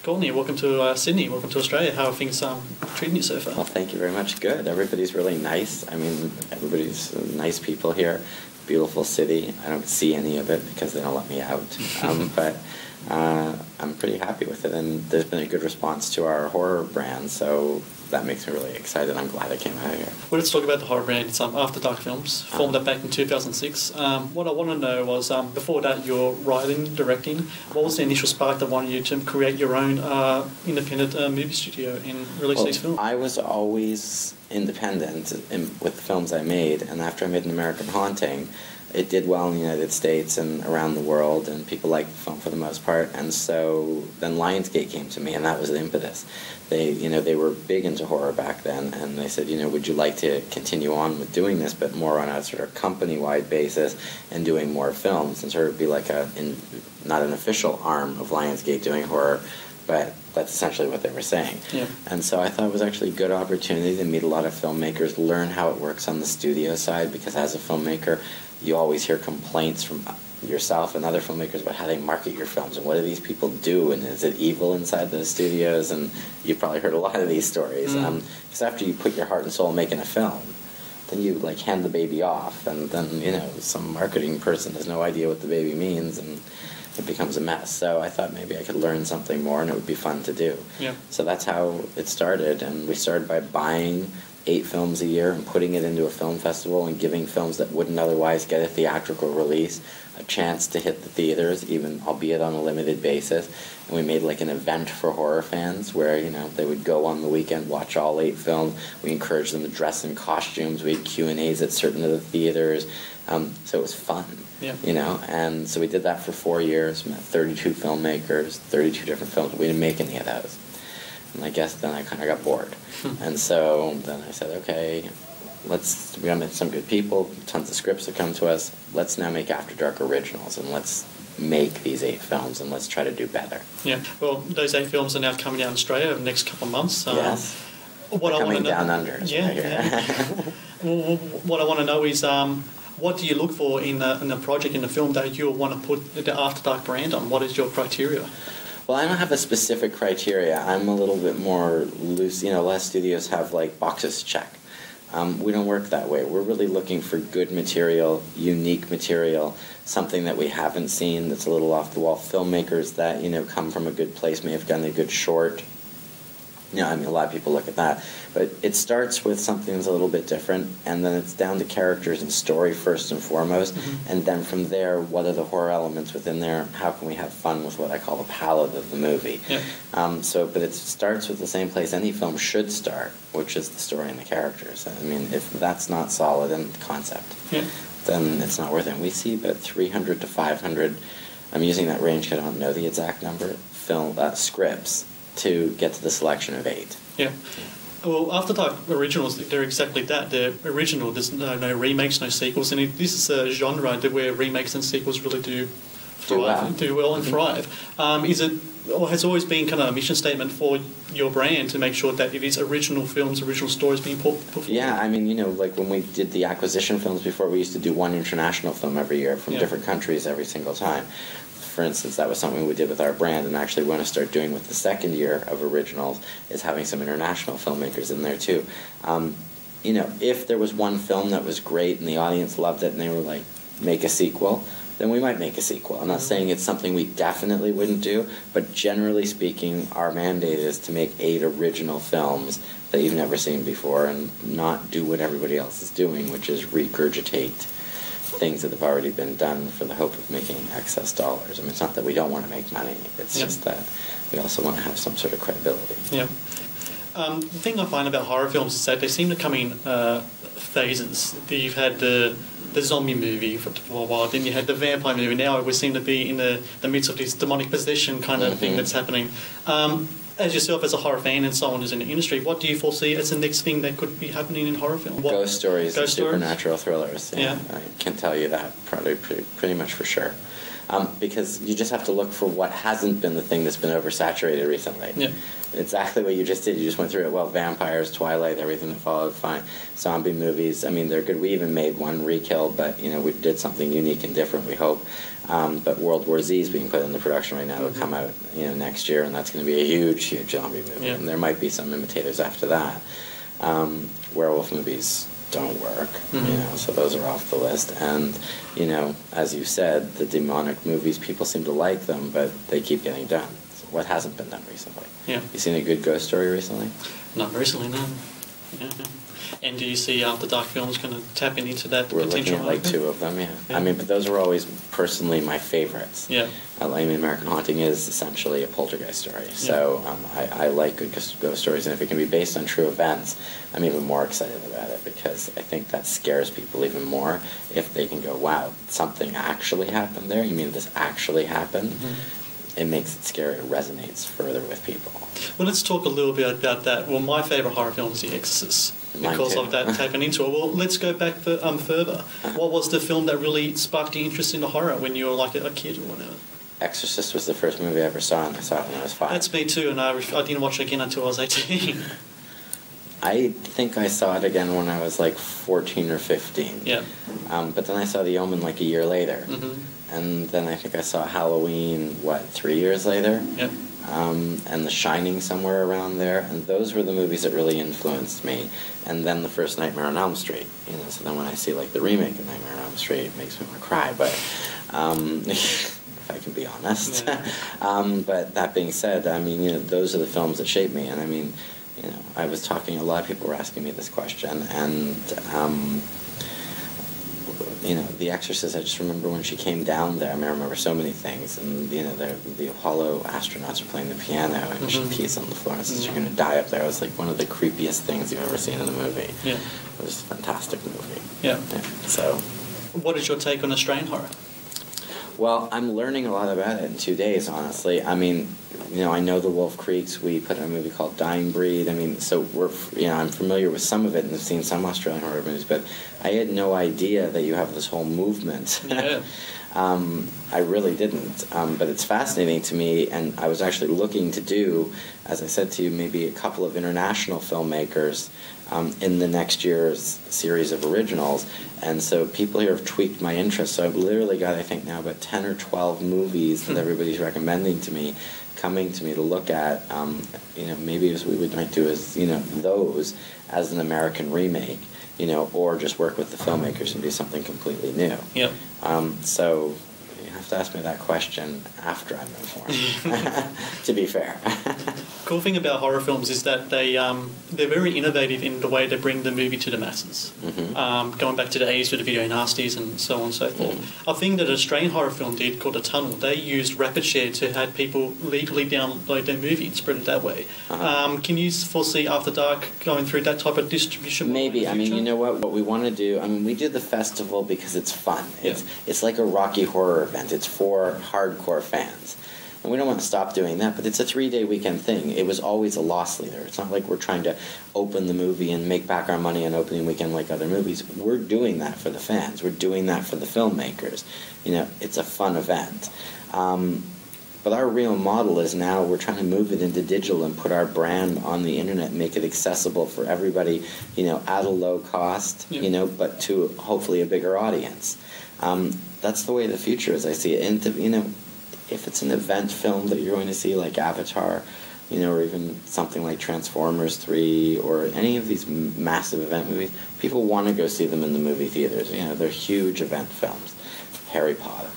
Courtney, welcome to Sydney. Welcome to Australia. How are things treating you so far? Well, thank you very much. Good. Everybody's really nice. I mean, everybody's nice people here. Beautiful city. I don't see any of it because they don't let me out. But I'm pretty happy with it, and there's been a good response to our horror brand, so that makes me really excited. I'm glad I came out here. Well, let's talk about the horror brand. It's After Dark Films, formed up back in 2006. What I want to know was, before that, you're writing, directing. What was the initial spark that wanted you to create your own independent movie studio and release these films? I was always independent with the films I made, and after I made An American Haunting, it did well in the United States and around the world, and people liked the film for the most part. And so then Lionsgate came to me, and that was the impetus. They were big into horror back then, and they said, would you like to continue on with doing this, but more on a sort of company-wide basis and doing more films, and sort of be like not an official arm of Lionsgate doing horror, but that's essentially what they were saying. Yeah. And so I thought it was actually a good opportunity to meet a lot of filmmakers, learn how it works on the studio side, because as a filmmaker, you always hear complaints from yourself and other filmmakers about how they market your films and what do these people do, and is it evil inside the studios, and you've probably heard a lot of these stories. Because after you put your heart and soul making a film, then you hand the baby off, and then some marketing person has no idea what the baby means, and it becomes a mess. So I thought maybe I could learn something more, and it would be fun to do. Yeah. So that's how it started, and we started by buying 8 films a year and putting it into a film festival and giving films that wouldn't otherwise get a theatrical release a chance to hit the theaters, even albeit on a limited basis. And we made like an event for horror fans where they would go on the weekend, watch all 8 films. We encouraged them to dress in costumes. We had Q&As at certain of the theaters, so it was fun. Yeah. And so we did that for 4 years. Met 32 filmmakers, 32 different films. We didn't make any of those. And I guess then I kind of got bored. And so then I said, okay, we got some good people, tons of scripts that come to us. Let's now make After Dark originals, and let's make these 8 films, and let's try to do better. Yeah. Well, those 8 films are now coming out in Australia over the next couple of months. Yes. Coming down under. Well, what I want to know is, what do you look for in a project, in a film that you want to put the After Dark brand on? What is your criteria? Well, I don't have a specific criteria. I'm a little bit more loose. A lot of studios have like boxes to check. We don't work that way. We're really looking for good material, unique material, something that we haven't seen that's a little off the wall. Filmmakers that come from a good place, may have done a good short. A lot of people look at that. But it starts with something that's a little bit different, and then it's down to characters and story first and foremost, and then from there, what are the horror elements within there? How can we have fun with what I call the palette of the movie? Yeah. But it starts with the same place any film should start, which is the story and the characters. If that's not solid in the concept, then it's not worth it. And we see about 300 to 500, I'm using that range because I don't know the exact number, scripts to get to the selection of 8. Yeah. Well, After Dark originals, they're exactly that. They're original. There's no remakes, no sequels. And this is a genre where remakes and sequels really do well and thrive. Is it, or has always been kind of a mission statement for your brand to make sure that it is original films, original stories being put forward? Yeah, like when we did the acquisition films before, we used to do one international film every year from different countries every single time. For instance, that was something we did with our brand, and actually we want to start doing with the second year of originals is having some international filmmakers in there too. If there was one film that was great and the audience loved it and they were like, make a sequel, then we might make a sequel. I'm not saying it's something we definitely wouldn't do, but generally speaking, our mandate is to make 8 original films that you've never seen before and not do what everybody else is doing, which is regurgitate things that have already been done for the hope of making excess dollars. It's not that we don't want to make money. It's just that we also want to have some sort of credibility. Yeah. The thing I find about horror films is that they seem to come in phases. You've had the zombie movie for a while, then you had the vampire movie. Now we seem to be in the midst of this demonic possession kind of thing that's happening. As yourself, as a horror fan and someone who's in the industry, what do you foresee as the next thing that could be happening in horror film? Ghost stories and supernatural thrillers. Yeah, I can tell you that probably pretty much for sure. Because you just have to look for what hasn't been the thing that's been oversaturated recently. Yeah. Exactly what you just did. You just went through it. Well, vampires, Twilight, everything that followed, fine. Zombie movies, I mean, they're good. We even made one, Re-Kill, but, we did something unique and different, we hope. But World War Z is being put into production right now. It'll come out, next year, and that's going to be a huge, huge zombie movie. Yeah. And there might be some imitators after that. Werewolf movies don't work, so those are off the list. And, as you said, the demonic movies, people seem to like them, but they keep getting done. So what hasn't been done recently? Yeah. You seen a good ghost story recently? Not recently, no. Yeah. And do you see After Dark Films going to tap into that We're potential looking at market? 2 of them, yeah. Yeah. I mean, but those were always personally my favorites. Yeah. American Haunting is essentially a poltergeist story. So I like good ghost stories, and if it can be based on true events, I'm even more excited about it, because I think that scares people even more if they can go, wow, something actually happened there? You mean this actually happened? Mm-hmm. It makes it scary. It resonates further with people. Well, let's talk a little bit about that. Well, my favourite horror film is The Exorcist, because of that tapping into it. Well, let's go back further. What was the film that really sparked your interest into horror when you were like a kid or whatever? Exorcist was the first movie I ever saw, and I saw it when I was 5. That's me too, and I didn't watch it again until I was 18. I think I saw it again when I was like 14 or 15. Yeah. But then I saw The Omen like a year later. Mm-hmm. And then I think I saw Halloween, 3 years later? Yeah. And The Shining somewhere around there. And those were the movies that really influenced me. And then the first Nightmare on Elm Street. So then when I see like the remake of Nightmare on Elm Street, it makes me want to cry. But if I can be honest. Yeah. But that being said, I mean, those are the films that shaped me. And I mean, I was talking, a lot of people were asking me this question, and The Exorcist, I just remember when she came down there, I remember so many things, and, the Apollo astronauts are playing the piano, and she pees on the floor and says, you're going to die up there. It was like one of the creepiest things you've ever seen in a movie. Yeah. It was a fantastic movie. Yeah. So. What is your take on Australian horror? Well, I'm learning a lot about it in 2 days, honestly. I mean, I know the Wolf Creeks. We put out a movie called Dying Breed. I mean, so I'm familiar with some of it and have seen some Australian horror movies, but I had no idea that you have this whole movement. Yeah. I really didn't. But it's fascinating to me, and I was actually looking to do, as I said to you, maybe a couple of international filmmakers in the next year's series of originals. And so people here have tweaked my interest. So I've literally got, I think now, about 10 or 12 movies that everybody's recommending to me, coming to me to look at. Maybe as we might do is, those as an American remake, or just work with the filmmakers and do something completely new. Yep. So you have to ask me that question after I'm informed, to be fair. Cool thing about horror films is that they're very innovative in the way they bring the movie to the masses. Mm-hmm. Going back to the 80s with the video nasties and so on and so forth. Mm-hmm. A thing that an Australian horror film did called The Tunnel, they used rapid share to have people legally download their movie and spread it that way. Uh-huh. Can you foresee After Dark going through that type of distribution? Maybe. I mean, you know what we want to do? I mean, we do the festival because it's fun. It's like a Rocky Horror event. It's for hardcore fans. And we don't want to stop doing that, but it's a 3-day weekend thing. It was always a loss leader. It's not like we're trying to open the movie and make back our money on opening weekend like other movies. We're doing that for the fans. We're doing that for the filmmakers. It's a fun event. But our real model is now we're trying to move it into digital and put our brand on the internet, make it accessible for everybody, at a low cost, but to hopefully a bigger audience. That's the way the future is, I see it. And, if it's an event film that you're going to see like Avatar, or even something like Transformers 3 or any of these massive event movies, people want to go see them in the movie theaters. They're huge event films. Harry Potter.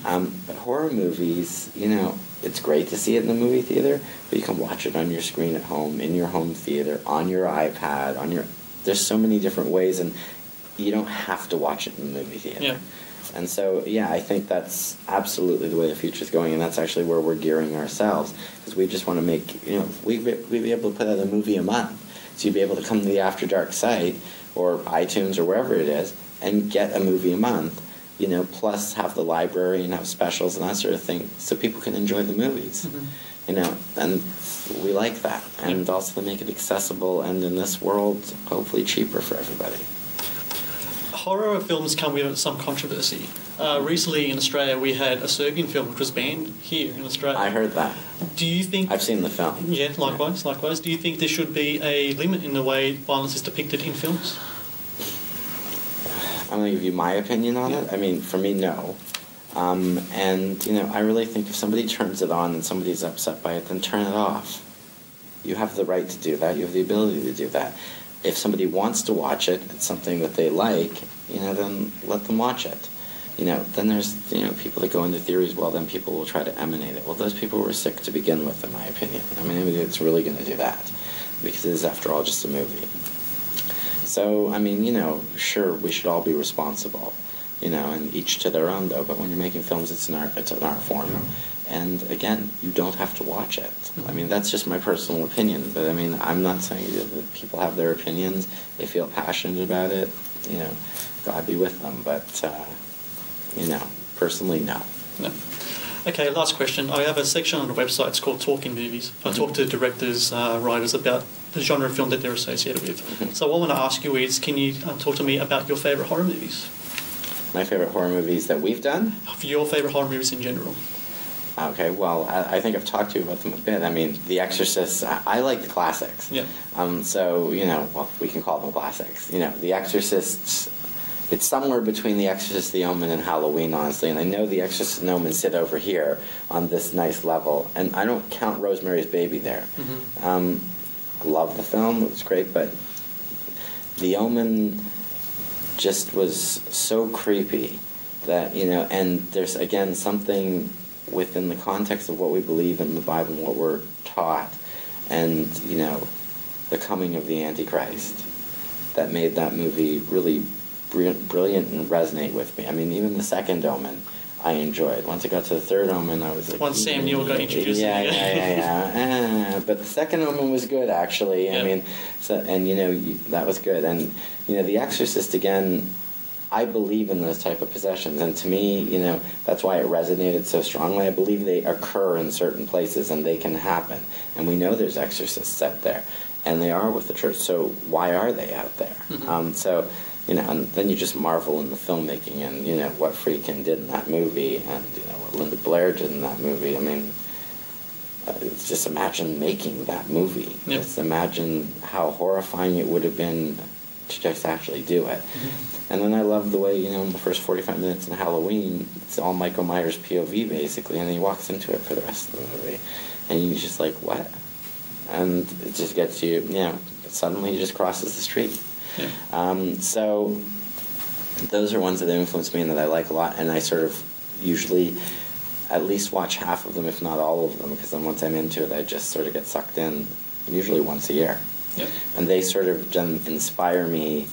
But horror movies, it's great to see it in the movie theater, but you can watch it on your screen at home, in your home theater, on your iPad, there's so many different ways, and you don't have to watch it in the movie theater. Yeah. And so, I think that's absolutely the way the future is going, and that's actually where we're gearing ourselves, because we just want to make, we'd be able to put out a movie a month. So you'd be able to come to the After Dark site, or iTunes, or wherever it is, and get a movie a month, plus have the library and have specials and that sort of thing, so people can enjoy the movies. Mm-hmm. And we like that. And also to make it accessible, and in this world, hopefully cheaper for everybody. horror films come with some controversy. Recently in Australia, we had a Serbian film which was banned here in Australia. I heard that. Do you think... I've seen the film. Yeah, likewise. Do you think there should be a limit in the way violence is depicted in films? I'm going to give you my opinion on it. I mean, for me, no. And, you know, I really think if somebody turns it on and somebody's upset by it, then turn it off. You have the right to do that. You have the ability to do that. If somebody wants to watch it, it's something that they like, you know, then let them watch it. You know, then there's, you know, people that go into theories, well, then people will try to emanate it. Well, those people were sick to begin with, in my opinion. I mean, anybody that's really going to do that, because it is, after all, just a movie. So, I mean, you know, sure, we should all be responsible, you know, and each to their own, though. But when you're making films, it's an art form. And again, you don't have to watch it. I mean, that's just my personal opinion. But I mean, I'm not saying that people have their opinions. They feel passionate about it. You know, God be with them. But, you know, personally, no. No. Okay, last question. I have a section on the website. It's called Talking Movies. I talk to directors, writers about the genre of film that they're associated with. So what I want to ask you is, can you talk to me about your favourite horror movies? My favourite horror movies that we've done? Your favourite horror movies in general. Okay, well, I think I've talked to you about them a bit. I mean, The Exorcist, I like the classics. Yeah. So, you know, well, we can call them classics. You know, The Exorcist, it's somewhere between The Exorcist, The Omen, and Halloween, honestly. And I know The Exorcist and Omen sit over here on this nice level. And I don't count Rosemary's Baby there. I love the film, it was great, but The Omen just was so creepy that, you know, and there's, again, something within the context of what we believe in the Bible and what we're taught, and, you know, the coming of the Antichrist, that made that movie really brilliant and resonate with me. I mean, even the second Omen I enjoyed. Once I got to the third Omen, I was like... Once Sam Neill got introduced. Yeah. But the second Omen was good, actually. Yeah. I mean, so, and, you know, that was good. And, you know, The Exorcist, again, I believe in those type of possessions. And to me, you know, that's why it resonated so strongly. I believe they occur in certain places and they can happen. And we know there's exorcists out there. And they are with the church. So why are they out there? So... You know, and then you just marvel in the filmmaking and, you know, what Friedkin did in that movie and, you know, what Linda Blair did in that movie. I mean, it's just imagine making that movie. Yep. Just imagine how horrifying it would have been to just actually do it. And then I love the way, you know, in the first 45 minutes in Halloween, it's all Michael Myers' POV, basically, and he walks into it for the rest of the movie. And you're just like, what? And it just gets you, you know, suddenly he just crosses the street. Yeah. So those are ones that influence me and that I like a lot, and I sort of usually at least watch half of them, if not all of them, because then once I'm into it, I just sort of get sucked in, usually once a year. Yeah. And they sort of inspire me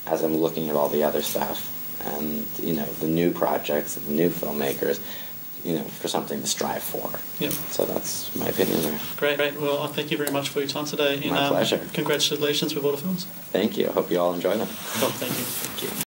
as I'm looking at all the other stuff and, you know, the new projects, the new filmmakers, you know, for something to strive for. Yep. So that's my opinion there. Great. Well, thank you very much for your time today. My pleasure. Congratulations with all the films. Thank you. I hope you all enjoy them. Cool. Thank you. Thank you.